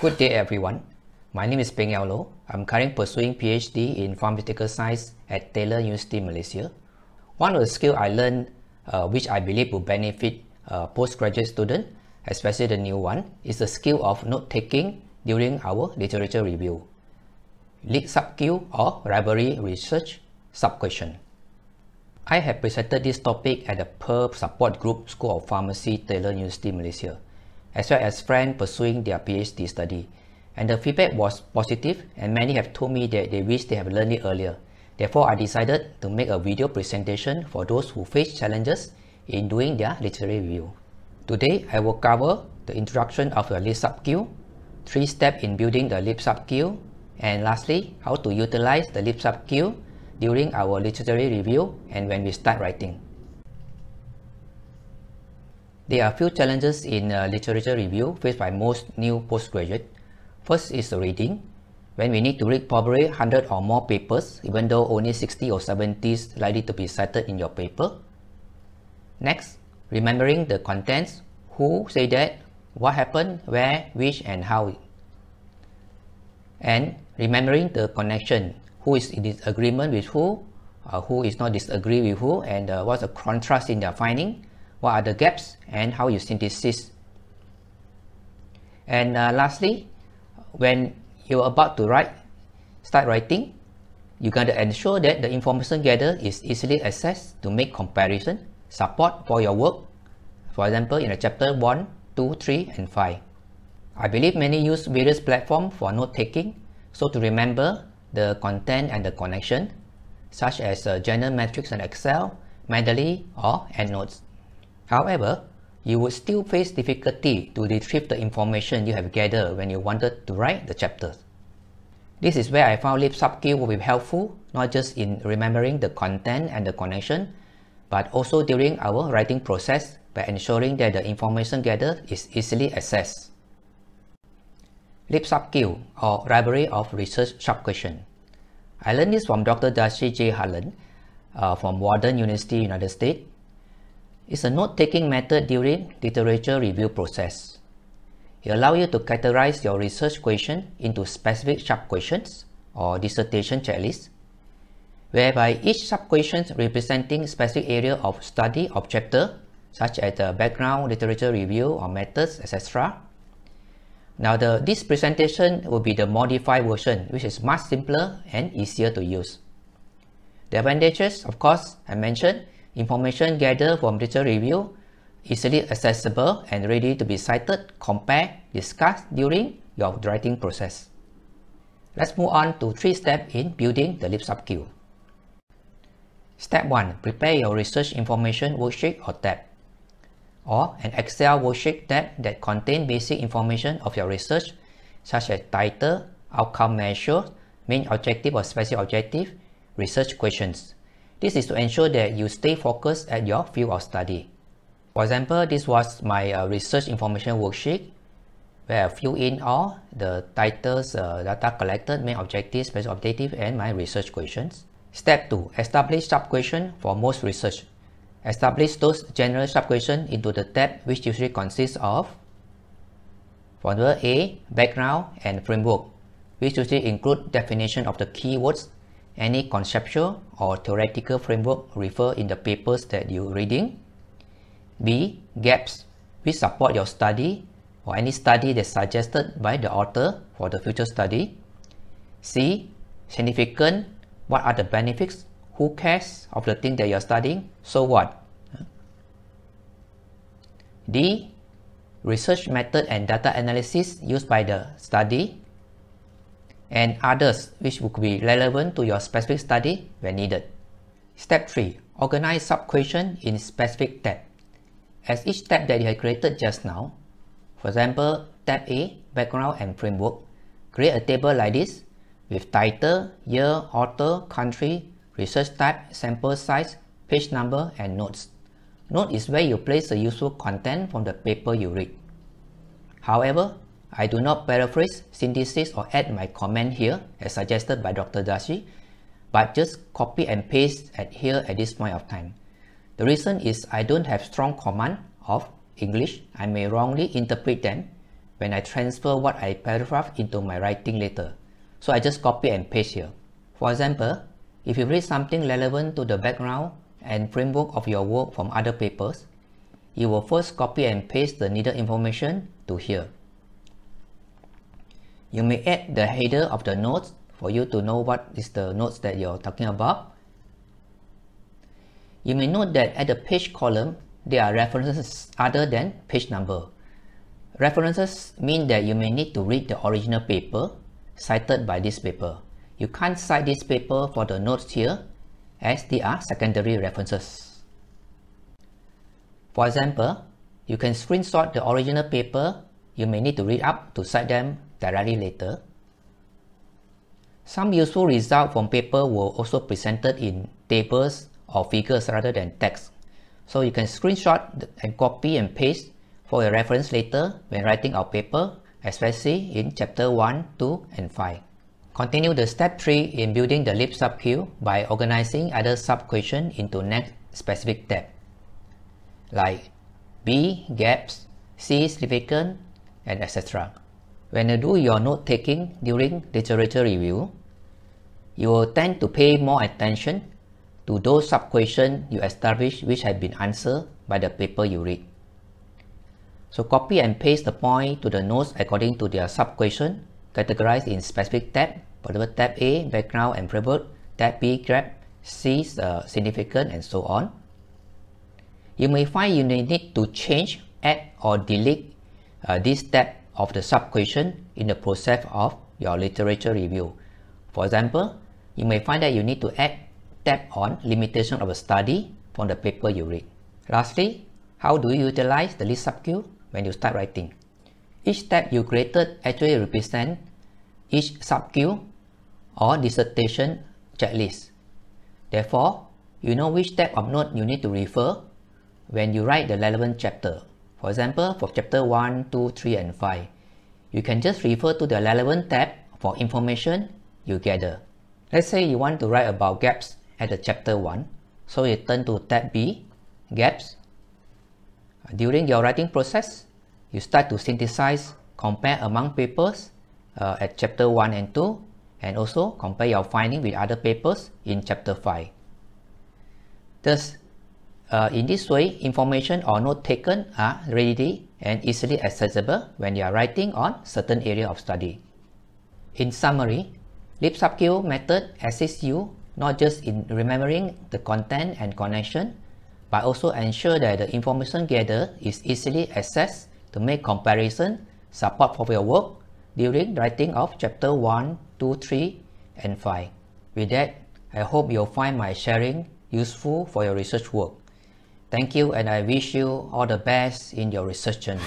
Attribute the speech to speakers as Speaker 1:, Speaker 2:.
Speaker 1: Good day everyone. My name is Pengyeow Loh. I'm currently pursuing Ph.D. in Pharmaceutical Sciences at Taylor University, Malaysia. One of the skills I learned which I believe will benefit postgraduate students, especially the new one, is the skill of note-taking during our literature review. LibSubQ or Library Research Sub-Question. I have presented this topic at the PER Support Group School of Pharmacy, Taylor University, Malaysia, as well as friends pursuing their Ph.D. study. And the feedback was positive, and many have told me that they wish they have learned it earlier. Therefore, I decided to make a video presentation for those who face challenges in doing their literary review. Today, I will cover the introduction of the LibSubQ, 3 steps in building the LibSubQ, and lastly, how to utilize the LibSubQ during our literary review and when we start writing. There are a few challenges in literature review faced by most new postgraduates. First is the reading, when we need to read probably 100 or more papers, even though only 60 or 70 is likely to be cited in your paper. Next, remembering the contents, who say that, what happened, where, which, and how. And remembering the connection, who is in disagreement with who is not disagree with who, and what's the contrast in their finding, what are the gaps, and how you synthesize. And lastly, when you're about to start writing, you got to ensure that the information gathered is easily accessed to make comparison, support for your work, for example in the chapter 1, 2, 3, and 5. I believe many use various platforms for note-taking, so to remember the content and the connection, such as General Matrix and Excel, Mendeley, or EndNotes. However, you would still face difficulty to retrieve the information you have gathered when you wanted to write the chapters. This is where I found LibSubQ will be helpful, not just in remembering the content and the connection, but also during our writing process by ensuring that the information gathered is easily accessed. LibSubQ or Library of Research Sub-Question. I learned this from Dr. Darcy J. Harlan from Wharton University, United States. It's a note-taking method during literature review process. It allows you to categorize your research question into specific sub-questions or dissertation checklists, whereby each sub-question representing specific area of study of chapter, such as the background, literature review, or methods, etc. Now this presentation will be the modified version, which is much simpler and easier to use. The advantages, of course, I mentioned, information gathered from literature review, easily accessible and ready to be cited, compared, discussed during your writing process. Let's move on to 3 steps in building the LibSubQ. Step 1. Prepare your research information worksheet or tab, or an Excel worksheet tab that contains basic information of your research, such as title, outcome measure, main objective or special objective, research questions. This is to ensure that you stay focused at your field of study. For example, this was my research information worksheet, where I fill in all the titles, data collected, main objective, special objective, and my research questions. Step 2. Establish sub-questions for most research. Establish those general sub-questions into the tab, which usually consists of, for example, A, background and framework, which usually include definition of the keywords, any conceptual or theoretical framework referred in the papers that you're reading. B, gaps, which support your study or any study that's suggested by the author for the future study. C, significant, what are the benefits, who cares of the thing that you're studying, so what. D, research method and data analysis used by the study, and others which would be relevant to your specific study when needed. Step 3. Organize sub-questions in specific tab. As each tab that you have created just now, for example, tab A, background and framework, create a table like this with title, year, author, country, research type, sample size, page number, and notes. Note is where you place the useful content from the paper you read. However, I do not paraphrase, synthesize, or add my comment here as suggested by Dr. Darcy, but just copy and paste here at this point of time. The reason is I don't have strong command of English. I may wrongly interpret them when I transfer what I paragraph into my writing later. So I just copy and paste here. For example, if you read something relevant to the background and framework of your work from other papers, you will first copy and paste the needed information to here. You may add the header of the notes for you to know what is the notes that you're talking about. You may note that at the page column, there are references other than page number. References mean that you may need to read the original paper cited by this paper. You can't cite this paper for the notes here as they are secondary references. For example, you can screenshot the original paper you may need to read up to cite them directly later. Some useful results from paper were also presented in tables or figures rather than text. So you can screenshot and copy and paste for your reference later when writing our paper, especially in chapter 1, 2, and 5. Continue the step 3 in building the LibSubQ by organizing other sub-questions into next specific tab, like B, gaps, C, significant, and etc. When you do your note-taking during literature review, you will tend to pay more attention to those sub-questions you establish which have been answered by the paper you read. So copy and paste the point to the notes according to their sub-question, categorized in specific tab. For example, tab A, background and framework, tab B, gap, C, significant, and so on. You may find you need to change, add, or delete this tab of the sub-question in the process of your literature review. For example, you may find that you need to add tab on limitation of a study from the paper you read. Lastly, how do you utilize the LibSubQ when you start writing? Each tab you created actually represents each sub-Q or dissertation checklist. Therefore, you know which tab of note you need to refer when you write the relevant chapter. For example, for chapter 1, 2, 3, and 5, you can just refer to the relevant tab for information you gather. Let's say you want to write about gaps at the chapter 1, so you turn to tab B, gaps. During your writing process, you start to synthesize, compare among papers at chapter 1 and 2, and also compare your findings with other papers in chapter 5. Thus, in this way, information or note taken are readily and easily accessible when you are writing on certain area of study. In summary, LibSubQ method assists you not just in remembering the content and connection, but also ensure that the information gathered is easily accessed to make comparison, support for your work during writing of chapter 1, 2, 3, and 5. With that, I hope you'll find my sharing useful for your research work. Thank you, and I wish you all the best in your research journey.